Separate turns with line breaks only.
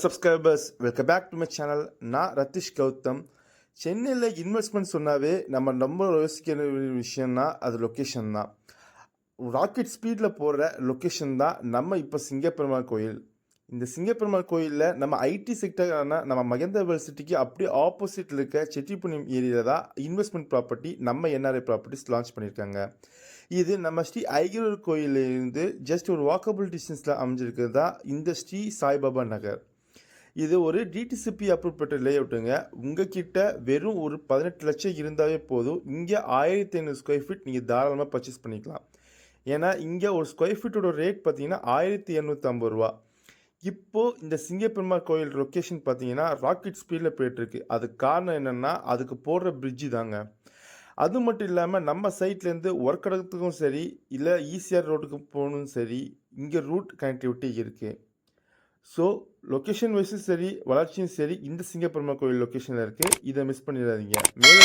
Subscribers welcome back to my channel. நான் ரத்திஷ் கௌதம். சென்னையில் investment சொன்னாவே நம்ம ரொம்ப யோசிக்கிற விஷயம்னா அது லொக்கேஷன் தான். ராக்கெட் ஸ்பீடில் போகிற லொக்கேஷன் தான் நம்ம இப்போ சிங்கப்பெருமாள் கோயில். இந்த சிங்கப்பெருமாள் கோயிலில் நம்ம ஐடி செக்டரான நம்ம மகேந்திரா சிட்டிக்கு அப்படியே ஆப்போசிட்டில் இருக்க செட்டிப்புணியம் ஏரியாவில் தான் இன்வெஸ்ட்மெண்ட் ப்ராப்பர்ட்டி நம்ம என்ஆர்ஐ ப்ராப்பர்ட்டிஸ் லான்ச் பண்ணியிருக்காங்க. இது நம்ம ஸ்ரீ ஐகிரூர் கோயிலிருந்து ஜஸ்ட் ஒரு வாக்கபிள் டிஸ்டன்ஸில் அமைஞ்சிருக்கிறது தான் இந்த ஸ்ரீ சாய்பாபா நகர். இது ஒரு டிடிசிபி அப்ரூவ் பெற்ற லேஅவுட்டுங்க. உங்ககிட்ட வெறும் ஒரு 18 லட்சம் இருந்தாவே போதும். இங்கே 1500 ஸ்கொயர் ஃபீட் நீங்கள் தாராளமாக பர்ச்சேஸ் பண்ணிக்கலாம். ஏன்னா இங்கே ஒரு ஸ்கொயர் ஃபீட்டோட ரேட் பார்த்தீங்கன்னா 1250 ரூபா. இப்போது இந்த சிங்கப்பெருமாள் கோயில் லொக்கேஷன் பார்த்தீங்கன்னா ராக்கெட் ஸ்பீடில் போயிட்டுருக்கு. அதுக்கு காரணம் என்னென்னா அதுக்கு போடுற பிரிட்ஜு தாங்க. அது மட்டும் இல்லாமல் நம்ம சைட்லேருந்து ஒர்க் இடத்துக்கும் சரி இல்லை ஈசிஆர் ரோட்டுக்கு போகணும் சரி இங்கே ரூட் கனெக்டிவிட்டி இருக்குது. ஸோ லொக்கேஷன் வைஸும் சரி வளர்ச்சியும் சரி இந்த சிங்கப்பெருமாள் கோயில் லொக்கேஷனில் இருக்குது. இதை மிஸ் பண்ணிடாதீங்க. மேலும்